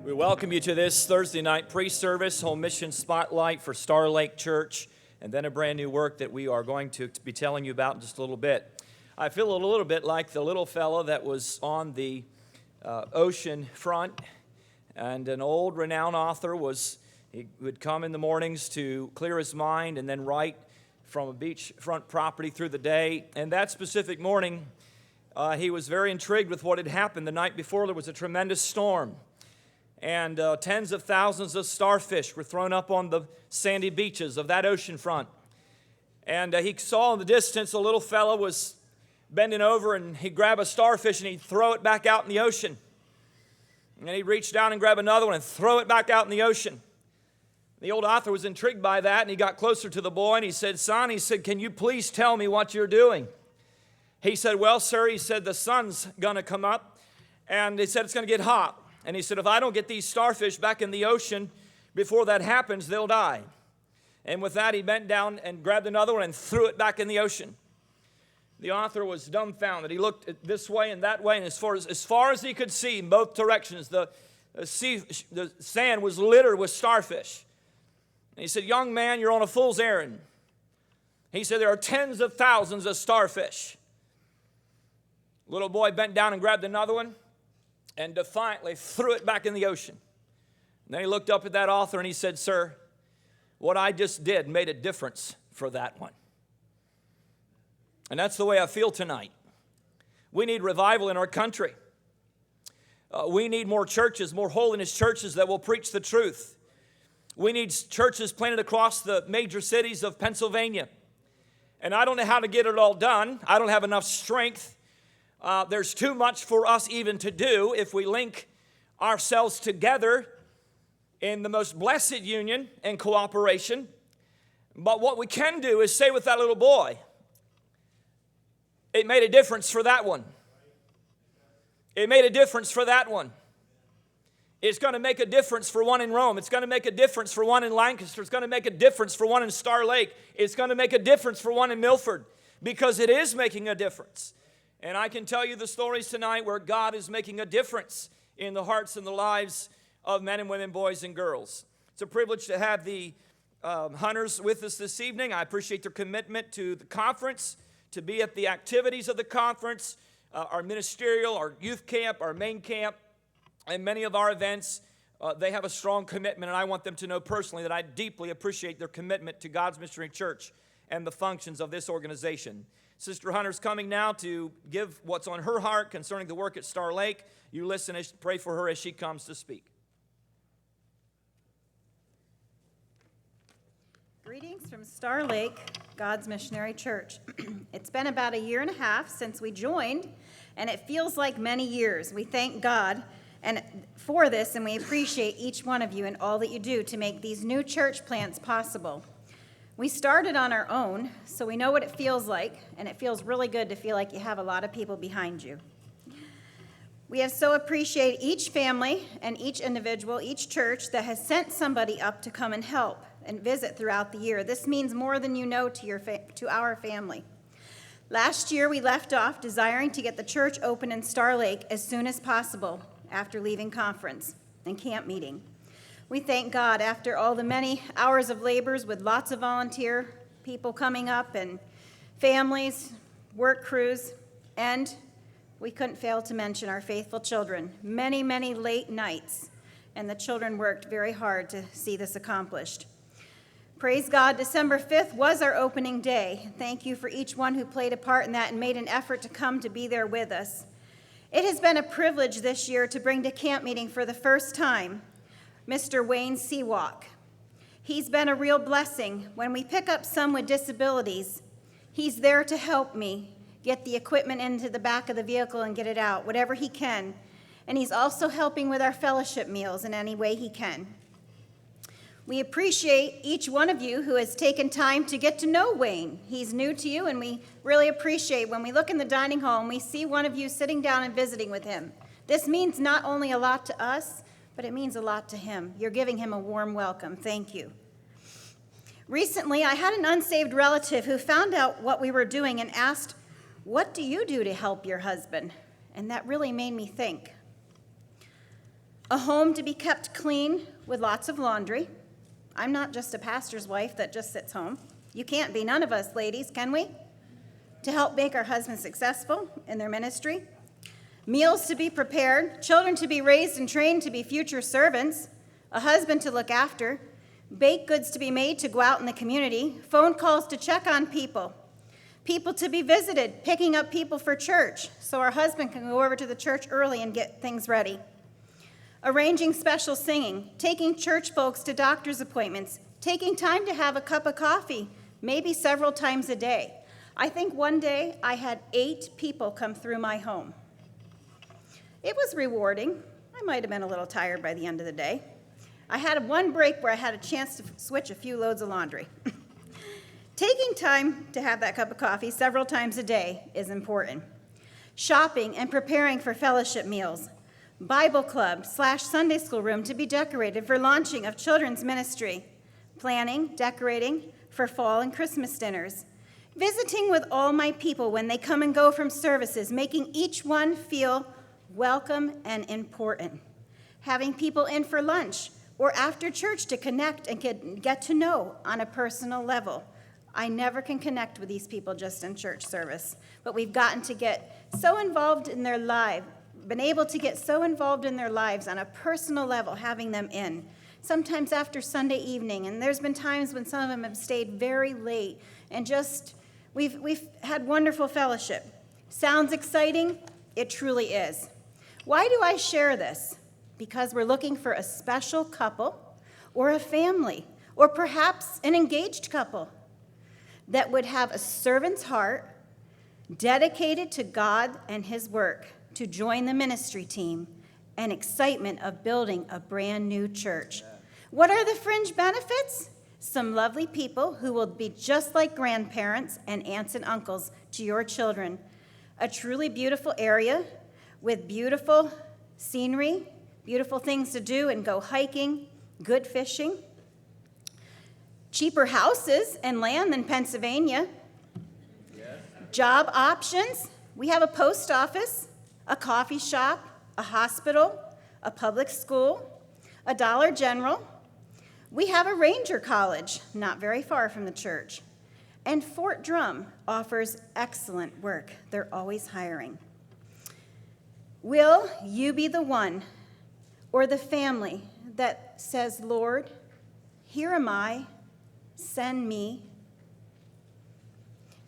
We welcome you to this Thursday night pre-service home mission spotlight for Star Lake Church, and then a brand new work that we are going to be telling you about in just a little bit. I feel a little bit like the little fellow that was on the ocean front, and an old renowned author he would come in the mornings to clear his mind and then write from a beachfront property through the day. And that specific morning, he was very intrigued with what had happened the night before. There was a tremendous storm. And tens of thousands of starfish were thrown up on the sandy beaches of that ocean front. And he saw in the distance a little fellow was bending over, and he'd grab a starfish and he'd throw it back out in the ocean. And then he'd reach down and grab another one and throw it back out in the ocean. The old author was intrigued by that, and he got closer to the boy and he said, "Son," he said, "can you please tell me what you're doing?" He said, "Well, sir," he said, "the sun's going to come up, and he said it's going to get hot. And he said, if I don't get these starfish back in the ocean before that happens, they'll die." And with that, he bent down and grabbed another one and threw it back in the ocean. The author was dumbfounded. He looked this way and that way, and as far as he could see in both directions, the sand was littered with starfish. And he said, "Young man, you're on a fool's errand." He said, "There are tens of thousands of starfish." Little boy bent down and grabbed another one and defiantly threw it back in the ocean. And then he looked up at that author and he said, "Sir, what I just did made a difference for that one." And that's the way I feel tonight. We need revival in our country. We need more churches, more holiness churches that will preach the truth. We need churches planted across the major cities of Pennsylvania. And I don't know how to get it all done. I don't have enough strength. There's too much for us even to do if we link ourselves together in the most blessed union and cooperation. But what we can do is say with that little boy, it made a difference for that one. It made a difference for that one. It's going to make a difference for one in Rome. It's going to make a difference for one in Lancaster. It's going to make a difference for one in Star Lake. It's going to make a difference for one in Milford, because it is making a difference. And I can tell you the stories tonight where God is making a difference in the hearts and the lives of men and women, boys and girls. It's a privilege to have the Hunters with us this evening. I appreciate their commitment to the conference, to be at the activities of the conference, our ministerial, our youth camp, our main camp, and many of our events. They have a strong commitment, and I want them to know personally that I deeply appreciate their commitment to God's Missionary Church and the functions of this organization. Sister Hunter's coming now to give what's on her heart concerning the work at Star Lake. You listen and pray for her as she comes to speak. Greetings from Star Lake, God's Missionary Church. It's been about a year and a half since we joined, and it feels like many years. We thank God for this, and we appreciate each one of you and all that you do to make these new church plants possible. We started on our own, so we know what it feels like, and it feels really good to feel like you have a lot of people behind you. We have so appreciated each family and each individual, each church that has sent somebody up to come and help and visit throughout the year. This means more than you know to our family. Last year, we left off desiring to get the church open in Star Lake as soon as possible after leaving conference and camp meeting. We thank God after all the many hours of labors with lots of volunteer people coming up and families, work crews, and we couldn't fail to mention our faithful children. Many, many late nights, and the children worked very hard to see this accomplished. Praise God, December 5th was our opening day. Thank you for each one who played a part in that and made an effort to come to be there with us. It has been a privilege this year to bring to camp meeting for the first time Mr. Wayne Seawalk. He's been a real blessing. When we pick up some with disabilities, he's there to help me get the equipment into the back of the vehicle and get it out, whatever he can. And he's also helping with our fellowship meals in any way he can. We appreciate each one of you who has taken time to get to know Wayne. He's new to you, and we really appreciate when we look in the dining hall and we see one of you sitting down and visiting with him. This means not only a lot to us, but it means a lot to him. You're giving him a warm welcome. Thank you. Recently, I had an unsaved relative who found out what we were doing and asked, "What do you do to help your husband?" And that really made me think. a home to be kept clean with lots of laundry. I'm not just a pastor's wife that just sits home. You can't be, none of us, ladies, can we? To help make our husbands successful in their ministry. Meals to be prepared, children to be raised and trained to be future servants, a husband to look after, baked goods to be made to go out in the community, phone calls to check on people, people to be visited, picking up people for church so our husband can go over to the church early and get things ready. Arranging special singing, taking church folks to doctor's appointments, taking time to have a cup of coffee, maybe several times a day. I think one day I had 8 people come through my home. It was rewarding. I might have been a little tired by the end of the day. I had one break where I had a chance to switch a few loads of laundry. Taking time to have that cup of coffee several times a day is important. Shopping and preparing for fellowship meals. Bible club / Sunday school room to be decorated for launching of children's ministry. Planning, decorating for fall and Christmas dinners. Visiting with all my people when they come and go from services, making each one feel welcome and important. Having people in for lunch or after church to connect and get to know on a personal level. I never can connect with these people just in church service, but we've gotten to get so involved in their life, been able to get so involved in their lives on a personal level, having them in. Sometimes after Sunday evening, and there's been times when some of them have stayed very late, and just, we've had wonderful fellowship. Sounds exciting? It truly is. Why do I share this? Because we're looking for a special couple or a family or perhaps an engaged couple that would have a servant's heart dedicated to God and his work to join the ministry team and excitement of building a brand new church. What are the fringe benefits? Some lovely people who will be just like grandparents and aunts and uncles to your children. A truly beautiful area with beautiful scenery, beautiful things to do and go hiking, good fishing. Cheaper houses and land than Pennsylvania. Yes. Job options. We have a post office, a coffee shop, a hospital, a public school, a Dollar General. We have a Ranger College, not very far from the church. And Fort Drum offers excellent work. They're always hiring. Will you be the one or the family that says, Lord, here am I, send me?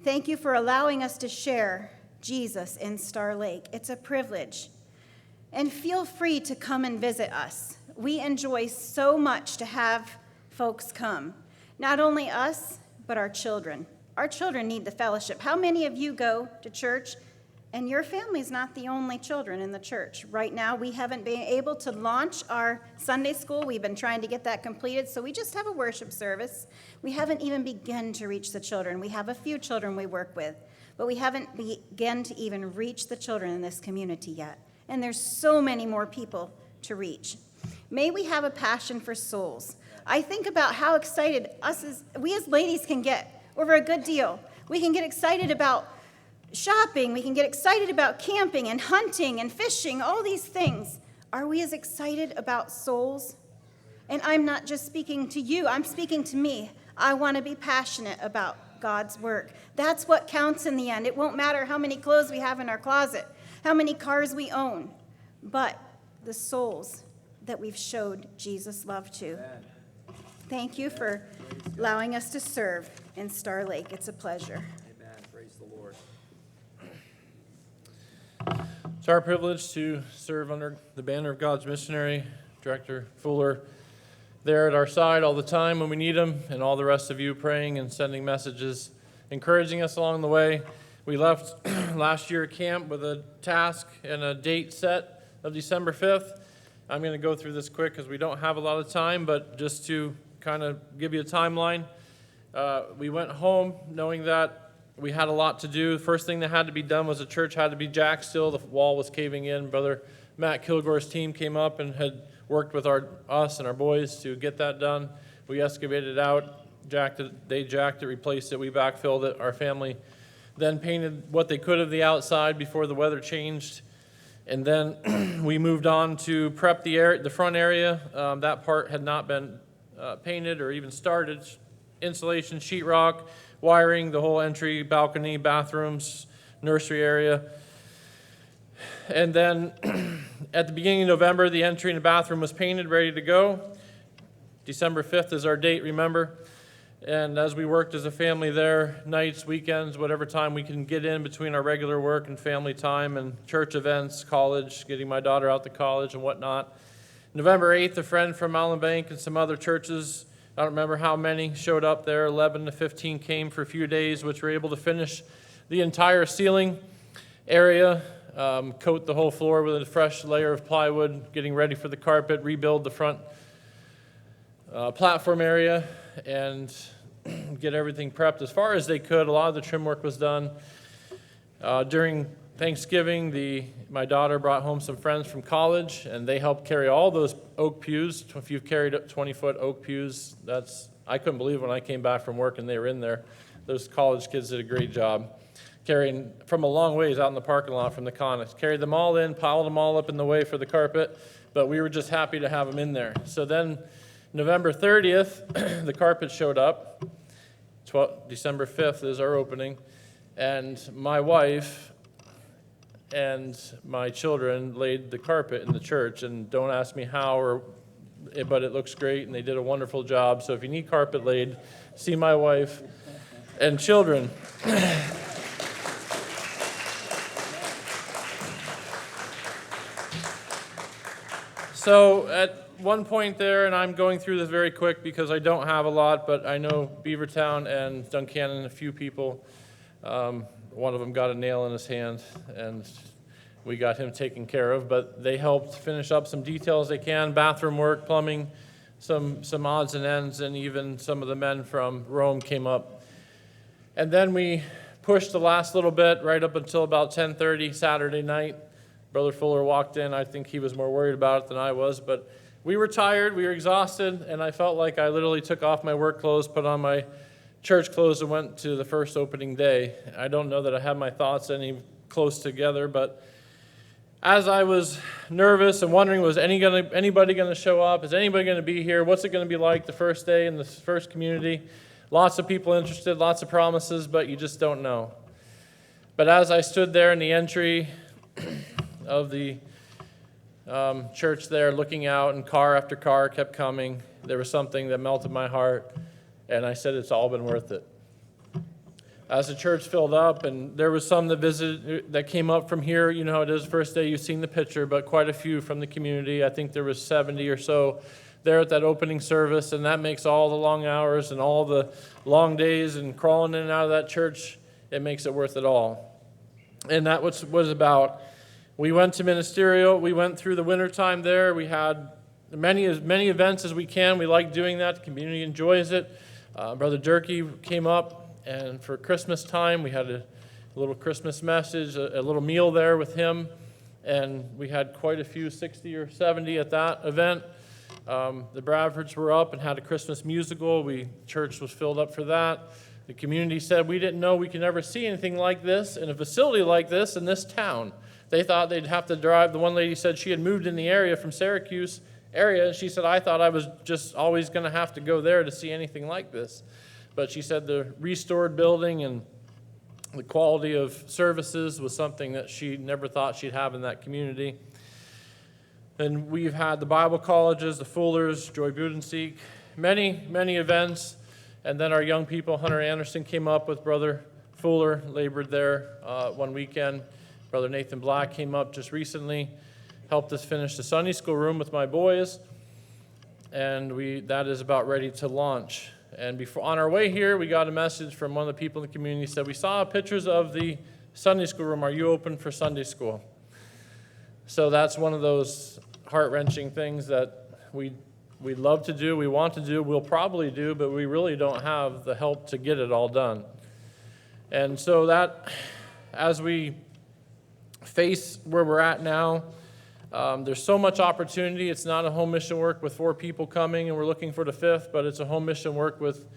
Thank you for allowing us to share Jesus in Star Lake. It's a privilege. And feel free to come and visit us. We enjoy so much to have folks come. Not only us, but our children. Our children need the fellowship. How many of you go to church and your family's not the only children in the church? Right now, we haven't been able to launch our Sunday school. We've been trying to get that completed, so we just have a worship service. We haven't even begun to reach the children. We have a few children we work with, but we haven't begun to even reach the children in this community yet. And there's so many more people to reach. May we have a passion for souls. I think about how excited we as ladies can get over a good deal. We can get excited about shopping, we can get excited about camping and hunting and fishing, all these things. Are we as excited about souls? And I'm not just speaking to you, I'm speaking to me. I want to be passionate about God's work. That's what counts in the end. It won't matter how many clothes we have in our closet, how many cars we own, but the souls that we've showed Jesus love to. Amen. Thank you for allowing us to serve in Star Lake. It's a pleasure. Amen. Praise the Lord. It's our privilege to serve under the banner of God's missionary, Director Fuller, there at our side all the time when we need him, and all the rest of you praying and sending messages, encouraging us along the way. We left last year at camp with a task and a date set of December 5th. I'm going to go through this quick because we don't have a lot of time, but just to kind of give you a timeline, we went home knowing that we had a lot to do. The first thing that had to be done was the church had to be jacked still. The wall was caving in. Brother Matt Kilgore's team came up and had worked with us and our boys to get that done. We excavated it out, jacked it. They jacked it, replaced it. We backfilled it. Our family then painted what they could of the outside before the weather changed. And then we moved on to prep the front area. That part had not been painted or even started. Insulation, sheetrock, wiring, the whole entry, balcony, bathrooms, nursery area. And then at the beginning of November, the entry and the bathroom was painted, ready to go. December 5th is our date, remember? And as we worked as a family there, nights, weekends, whatever time we can get in between our regular work and family time and church events, college, getting my daughter out to college and whatnot. November 8th, a friend from Allen Bank and some other churches, I don't remember how many, showed up there. 11 to 15 came for a few days, which were able to finish the entire ceiling area, coat the whole floor with a fresh layer of plywood, getting ready for the carpet, rebuild the front platform area, and get everything prepped as far as they could. A lot of the trim work was done. During Thanksgiving, my daughter brought home some friends from college, and they helped carry all those oak pews. If you've carried 20-foot oak pews, I couldn't believe when I came back from work and they were in there. Those college kids did a great job carrying from a long ways out in the parking lot from the Conics. Carried them all in, piled them all up in the way for the carpet, but we were just happy to have them in there. So then November 30th, the carpet showed up. December 5th is our opening. And my wife and my children laid the carpet in the church. And don't ask me how, but it looks great, and they did a wonderful job. So if you need carpet laid, see my wife and children. So at one point there, and I'm going through this very quick because I don't have a lot, but I know Beavertown and Duncannon, a few people. One of them got a nail in his hand, and we got him taken care of. But they helped finish up some details they can, bathroom work, plumbing, some odds and ends, and even some of the men from Rome came up. And then we pushed the last little bit right up until about 10:30 Saturday night. Brother Fuller walked in. I think he was more worried about it than I was, but we were tired, we were exhausted, and I felt like I literally took off my work clothes, put on my church clothes, and went to the first opening day. I don't know that I have my thoughts any close together, but as I was nervous and wondering, was anybody going to show up? Is anybody going to be here? What's it going to be like the first day in the first community? Lots of people interested, lots of promises, but you just don't know. But as I stood there in the entry of the church there, looking out, and car after car kept coming, there was something that melted my heart, and I said, it's all been worth it. As the church filled up, and there was some that came up from here, you know how it is, first day, you've seen the picture, but quite a few from the community. I think there was 70 or so there at that opening service, and that makes all the long hours and all the long days and crawling in and out of that church, it makes it worth it all. And that was about. We went to Ministerial. We went through the wintertime there. We had as many events as we can. We like doing that. The community enjoys it. Brother Durkee came up, and for Christmas time, we had a little Christmas message, a little meal there with him, and we had quite a few, 60 or 70 at that event. The Bradfords were up and had a Christmas musical. Church was filled up for that. The community said, we didn't know we could ever see anything like this in a facility like this in this town. They thought they'd have to drive. The one lady said she had moved in the area from Syracuse area, and she said, I thought I was just always going to have to go there to see anything like this. But she said the restored building and the quality of services was something that she never thought she'd have in that community. And we've had the Bible colleges, the Fullers, Joy Budenseek, many, many events. And then our young people, Hunter Anderson came up with Brother Fuller, labored there one weekend. Brother Nathan Black came up just recently, helped us finish the Sunday school room with my boys, and that is about ready to launch. And on our way here, we got a message from one of the people in the community. Said, we saw pictures of the Sunday school room. Are you open for Sunday school? So that's one of those heart-wrenching things that we love to do, we want to do, we'll probably do, but we really don't have the help to get it all done. And so that, as we face where we're at now, there's so much opportunity. It's not a home mission work with 4 people coming and we're looking for the 5th, but it's a home mission work with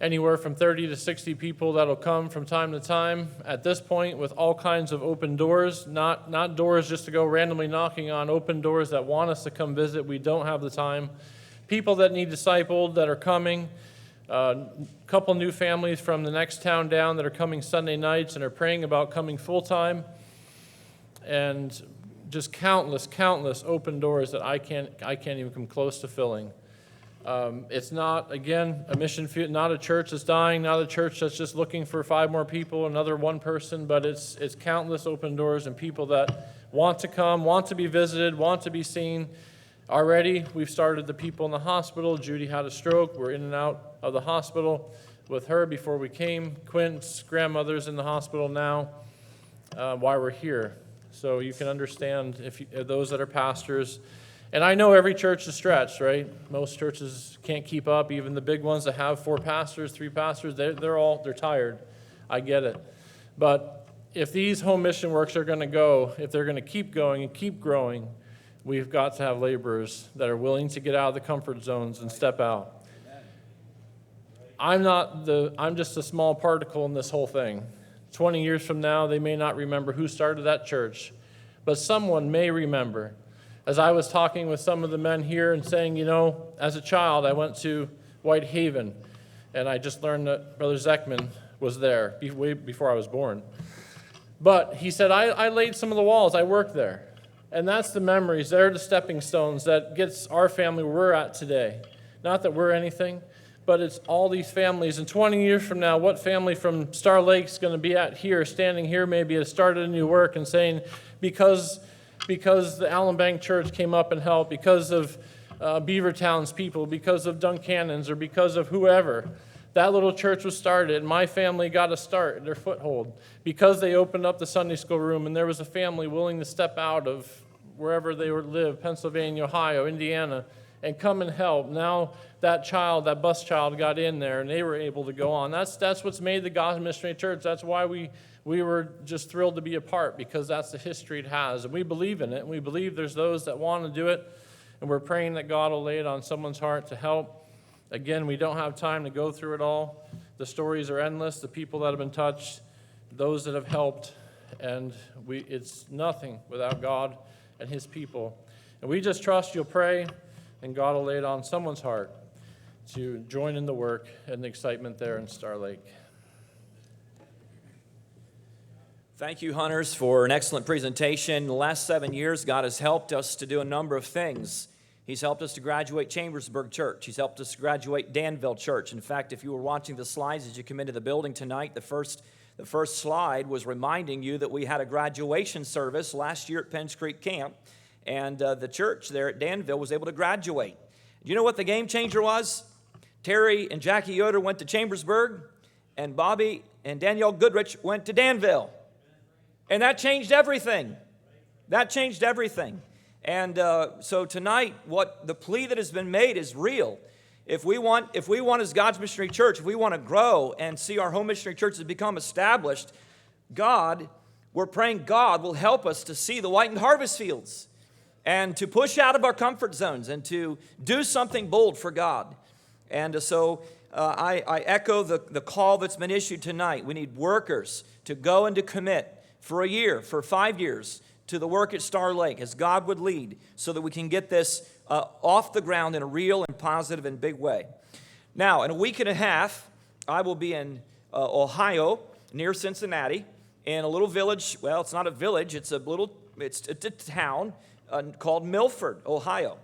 anywhere from 30 to 60 people that'll come from time to time at this point with all kinds of open doors, not doors just to go randomly knocking on, open doors that want us to come visit. We don't have the time. People that need discipled that are coming, a couple new families from the next town down that are coming Sunday nights and are praying about coming full-time, and just countless open doors that I can't even come close to filling. It's not, again, a mission field, not a church that's dying, not a church that's just looking for 5 more people, another one person, but it's countless open doors and people that want to come, want to be visited, want to be seen. Already, we've started the people in the hospital. Judy had a stroke. We're in and out of the hospital with her before we came. Quint's grandmother's in the hospital now while we're here. So you can understand if those that are pastors. And I know every church is stretched, right? Most churches can't keep up. Even the big ones that have 4 pastors, 3 pastors, they're tired. I get it. But if these home mission works are going to go, if they're going to keep going and keep growing, we've got to have laborers that are willing to get out of the comfort zones and step out. I'm just a small particle in this whole thing. 20 years from now, they may not remember who started that church, but someone may remember. As I was talking with some of the men here and saying, as a child, I went to Whitehaven, and I just learned that Brother Zeckman was there way before I was born. But he said, I laid some of the walls. I worked there. And that's the memories. They're the stepping stones that gets our family where we're at today. Not that we're anything, but it's all these families. And 20 years from now, what family from Star Lake's going to be at here, standing here maybe has started a new work and saying, because the Allen Bank Church came up and helped, because of Beavertown's people, because of Duncannon's, or because of whoever, that little church was started, and my family got a start, their foothold, because they opened up the Sunday school room, and there was a family willing to step out of wherever they live, Pennsylvania, Ohio, Indiana, and come and help. Now that bus child got in there, and they were able to go on. That's what's made the Gospel Missionary Church. That's why we were just thrilled to be a part, because that's the history it has, and we believe in it, and we believe there's those that want to do it, and we're praying that God will lay it on someone's heart to help. Again, we don't have time to go through it all. The stories are endless, the people that have been touched, those that have helped, and it's nothing without God and his people. And we just trust you'll pray, and God will lay it on someone's heart to join in the work and the excitement there in Star Lake. Thank you, Hunters, for an excellent presentation. In the last 7 years, God has helped us to do a number of things. He's helped us to graduate Chambersburg Church. He's helped us to graduate Danville Church. In fact, if you were watching the slides as you come into the building tonight, the first slide was reminding you that we had a graduation service last year at Penns Creek Camp, and the church there at Danville was able to graduate. Do you know what the game changer was? Terry and Jackie Yoder went to Chambersburg, and Bobby and Danielle Goodrich went to Danville. And that changed everything. That changed everything. And so tonight, what the plea that has been made is real. If we want as God's Missionary Church, if we want to grow and see our home missionary churches become established, we're praying God will help us to see the whitened harvest fields and to push out of our comfort zones and to do something bold for God. And so I echo the call that's been issued tonight. We need workers to go and to commit for a year, for 5 years, to the work at Star Lake as God would lead, so that we can get this off the ground in a real and positive and big way. Now, in a week and a half, I will be in Ohio, near Cincinnati, in a little village. Well, it's not a village, it's a town called Milford, Ohio.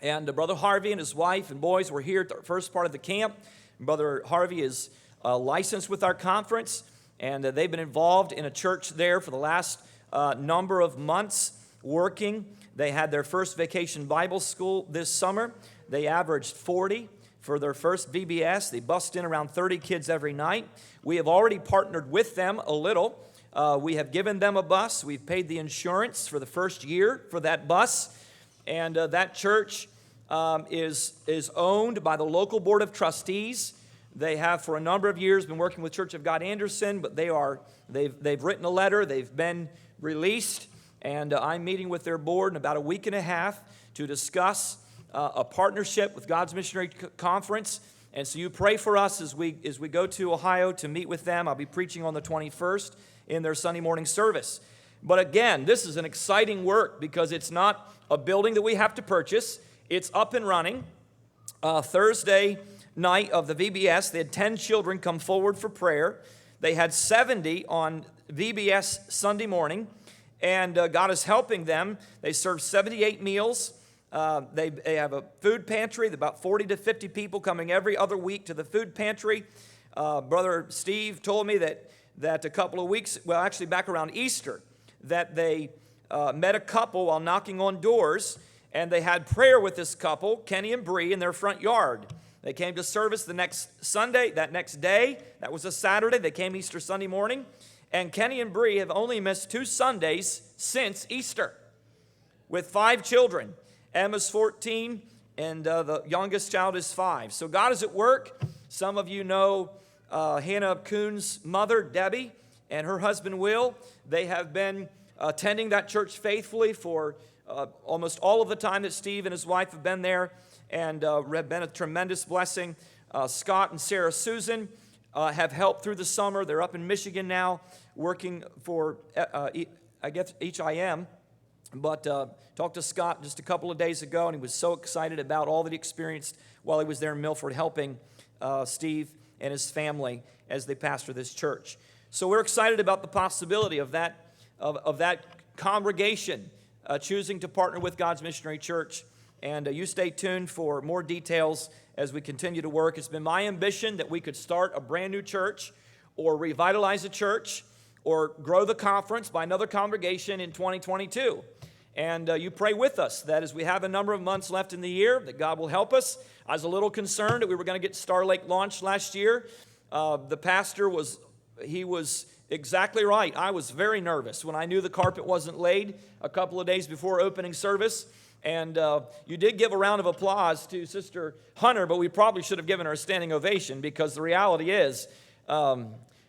And Brother Harvey and his wife and boys were here at the first part of the camp. Brother Harvey is licensed with our conference, and they've been involved in a church there for the last number of months working. They had their first vacation Bible school this summer. They averaged 40 for their first VBS. They bust in around 30 kids every night. We have already partnered with them a little. We have given them a bus. We've paid the insurance for the first year for that bus. And that church is owned by the local board of trustees. They have for a number of years been working with Church of God Anderson, but they've written a letter. They've been released, and I'm meeting with their board in about a week and a half to discuss a partnership with God's Missionary Conference And so you pray for us as we go to Ohio to meet with them. I'll be preaching on the 21st in their Sunday morning service. But again, this is an exciting work because it's not a building that we have to purchase. It's up and running. Thursday night of the VBS, they had 10 children come forward for prayer. They had 70 on VBS Sunday morning, and God is helping them. They serve 78 meals. They have a food pantry, about 40 to 50 people coming every other week to the food pantry. Brother Steve told me that a couple of weeks, well, actually back around Easter, that they met a couple while knocking on doors, and they had prayer with this couple, Kenny and Bree, in their front yard. They came to service the next Sunday, that next day. That was a Saturday. They came Easter Sunday morning. And Kenny and Bree have only missed 2 Sundays since Easter with 5 children. Emma's 14, and the youngest child is 5. So God is at work. Some of you know Hannah Kuhn's mother, Debbie, and her husband, Will. They have been attending that church faithfully for almost all of the time that Steve and his wife have been there, and have been a tremendous blessing. Scott and Sarah Susan have helped through the summer. They're up in Michigan now working for, I guess, HIM. But talked to Scott just a couple of days ago, and he was so excited about all that he experienced while he was there in Milford helping Steve and his family as they pastor this church. So we're excited about the possibility of that congregation choosing to partner with God's Missionary Church. And you stay tuned for more details as we continue to work. It's been my ambition that we could start a brand new church or revitalize a church or grow the conference by another congregation in 2022. And you pray with us that as we have a number of months left in the year, that God will help us. I was a little concerned that we were going to get Star Lake launched last year. The pastor was exactly right. I was very nervous when I knew the carpet wasn't laid a couple of days before opening service. And you did give a round of applause to Sister Hunter, but we probably should have given her a standing ovation because the reality is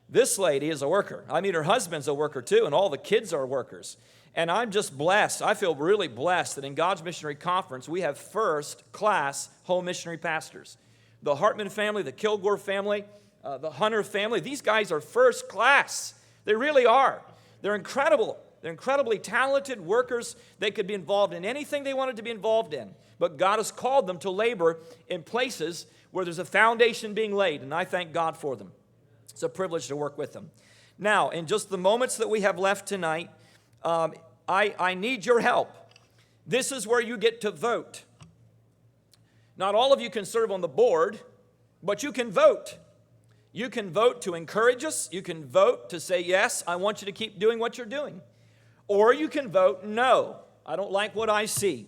this lady is a worker. I mean, her husband's a worker too, and all the kids are workers. And I'm just blessed. I feel really blessed that in God's Missionary Conference, we have first-class home missionary pastors. The Hartman family, the Kilgore family, the Hunter family, these guys are first class. They really are. They're incredible. They're incredibly talented workers. They could be involved in anything they wanted to be involved in. But God has called them to labor in places where there's a foundation being laid, and I thank God for them. It's a privilege to work with them. Now, in just the moments that we have left tonight, I need your help. This is where you get to vote. Not all of you can serve on the board, but you can vote. You can vote to encourage us. You can vote to say, yes, I want you to keep doing what you're doing. Or you can vote, no, I don't like what I see.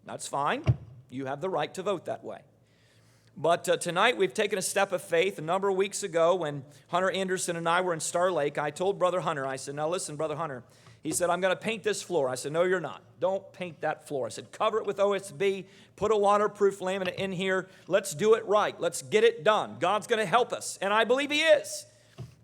That's fine. You have the right to vote that way. But tonight we've taken a step of faith. A number of weeks ago when Hunter Anderson and I were in Star Lake, I told Brother Hunter, I said, now listen, Brother Hunter. He said, I'm going to paint this floor. I said, no, you're not. Don't paint that floor. I said, cover it with OSB. Put a waterproof laminate in here. Let's do it right. Let's get it done. God's going to help us. And I believe He is.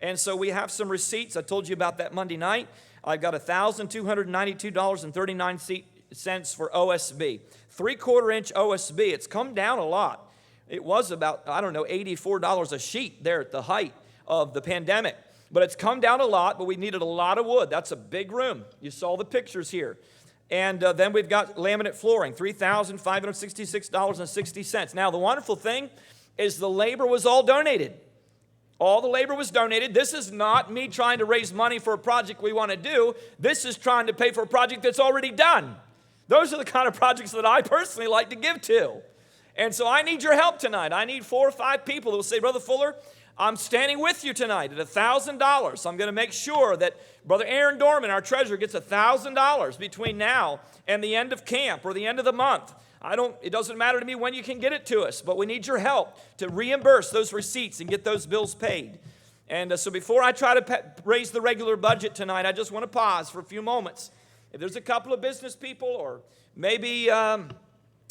And so we have some receipts. I told you about that Monday night. I've got $1,292.39 for OSB. 3/4-inch OSB. It's come down a lot. It was about, $84 a sheet there at the height of the pandemic. But it's come down a lot, but we needed a lot of wood. That's a big room. You saw the pictures here. And then we've got laminate flooring, $3,566.60. Now, the wonderful thing is the labor was all donated. All the labor was donated. This is not me trying to raise money for a project we want to do. This is trying to pay for a project that's already done. Those are the kind of projects that I personally like to give to. And so I need your help tonight. I need 4 or 5 people who will say, Brother Fuller, I'm standing with you tonight at $1,000. I'm going to make sure that Brother Aaron Dorman, our treasurer, gets $1,000 between now and the end of camp or the end of the month. It doesn't matter to me when you can get it to us, but we need your help to reimburse those receipts and get those bills paid. And so before I try to raise the regular budget tonight, I just want to pause for a few moments. If there's a couple of business people or maybe you had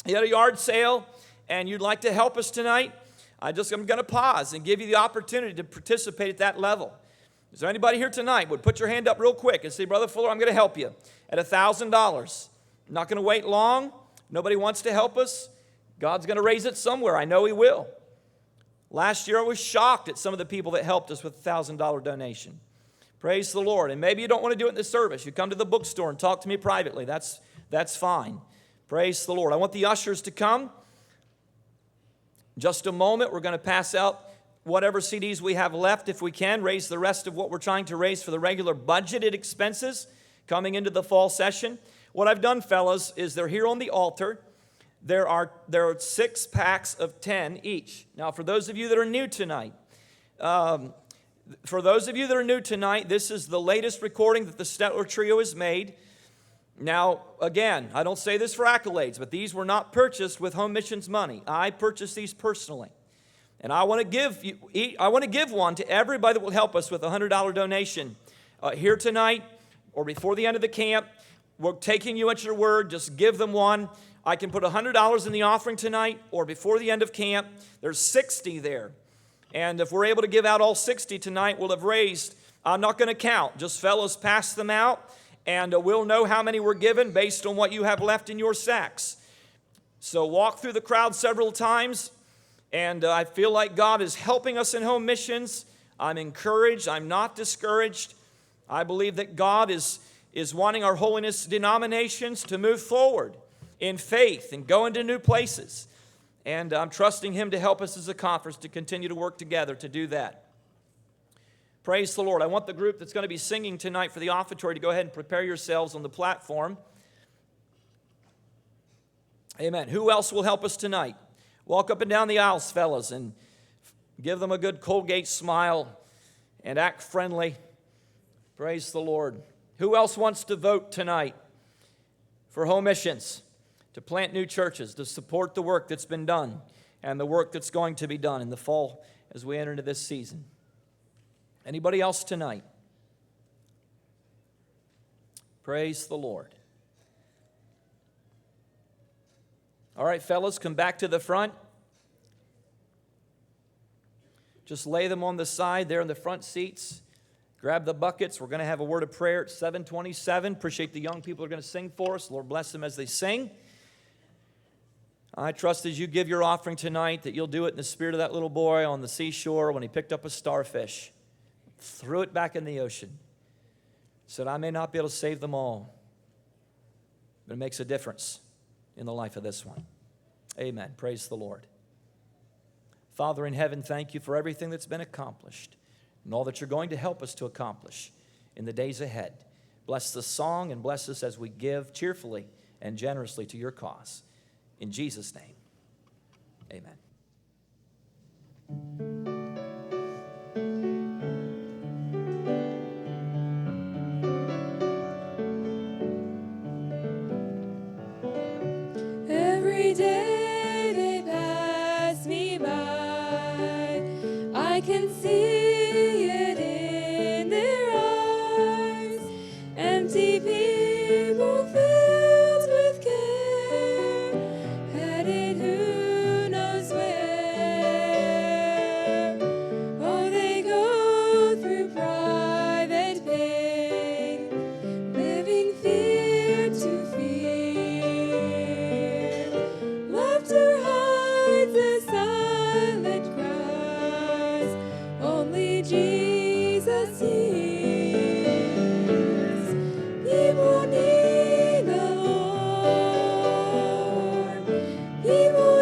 a yard sale and you'd like to help us tonight, I'm going to pause and give you the opportunity to participate at that level. Is there anybody here tonight would put your hand up real quick and say, Brother Fuller, I'm going to help you at $1,000. I'm not going to wait long. Nobody wants to help us. God's going to raise it somewhere. I know He will. Last year I was shocked at some of the people that helped us with a $1,000 donation. Praise the Lord. And maybe you don't want to do it in the service. You come to the bookstore and talk to me privately. That's fine. Praise the Lord. I want the ushers to come. In just a moment, we're going to pass out whatever CDs we have left, if we can, raise the rest of what we're trying to raise for the regular budgeted expenses coming into the fall session. What I've done, fellas, is they're here on the altar. There are 6 packs of 10 each. Now, for those of you that are new tonight, this is the latest recording that the Stetler Trio has made. Now, again, I don't say this for accolades, but these were not purchased with Home Missions money. I purchased these personally. And I want to give one to everybody that will help us with a $100 donation here tonight or before the end of the camp. We're taking you at your word. Just give them one. I can put $100 in the offering tonight or before the end of camp. There's 60 there. And if we're able to give out all 60 tonight, we'll have raised, I'm not going to count. Just fellows pass them out, and we'll know how many were given based on what you have left in your sacks. So walk through the crowd several times, and I feel like God is helping us in home missions. I'm encouraged. I'm not discouraged. I believe that God is wanting our holiness denominations to move forward in faith and go into new places. And I'm trusting Him to help us as a conference to continue to work together to do that. Praise the Lord. I want the group that's going to be singing tonight for the offertory to go ahead and prepare yourselves on the platform. Amen. Who else will help us tonight? Walk up and down the aisles, fellas, and give them a good Colgate smile and act friendly. Praise the Lord. Who else wants to vote tonight for home missions, to plant new churches, to support the work that's been done and the work that's going to be done in the fall as we enter into this season? Anybody else tonight? Praise the Lord. All right, fellas, come back to the front. Just lay them on the side there in the front seats. Grab the buckets. We're going to have a word of prayer at 7:27. Appreciate the young people who are going to sing for us. Lord bless them as they sing. I trust as you give your offering tonight that you'll do it in the spirit of that little boy on the seashore when he picked up a starfish, threw it back in the ocean, said, I may not be able to save them all, but it makes a difference in the life of this one. Amen. Praise the Lord. Father in heaven, thank you for everything that's been accomplished and all that you're going to help us to accomplish in the days ahead. Bless the song and bless us as we give cheerfully and generously to your cause. In Jesus' name, amen. Every day they pass me by, I can see it in their eyes, empty people filled with care, headed who knows where. Oh, they go through private pain, living fear to fear. Laughter hides the silent cries, only Jesus hears. People need the Lord, people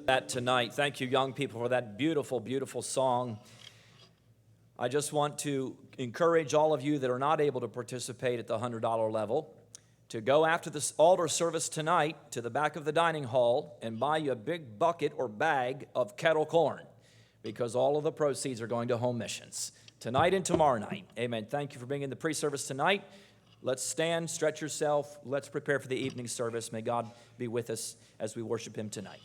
that tonight. Thank you, young people, for that beautiful, beautiful song. I just want to encourage all of you that are not able to participate at the $100 level to go after this altar service tonight to the back of the dining hall and buy you a big bucket or bag of kettle corn, because all of the proceeds are going to home missions tonight and tomorrow night. Amen. Thank you for being in the pre-service tonight. Let's stand, stretch yourself. Let's prepare for the evening service. May God be with us as we worship Him tonight.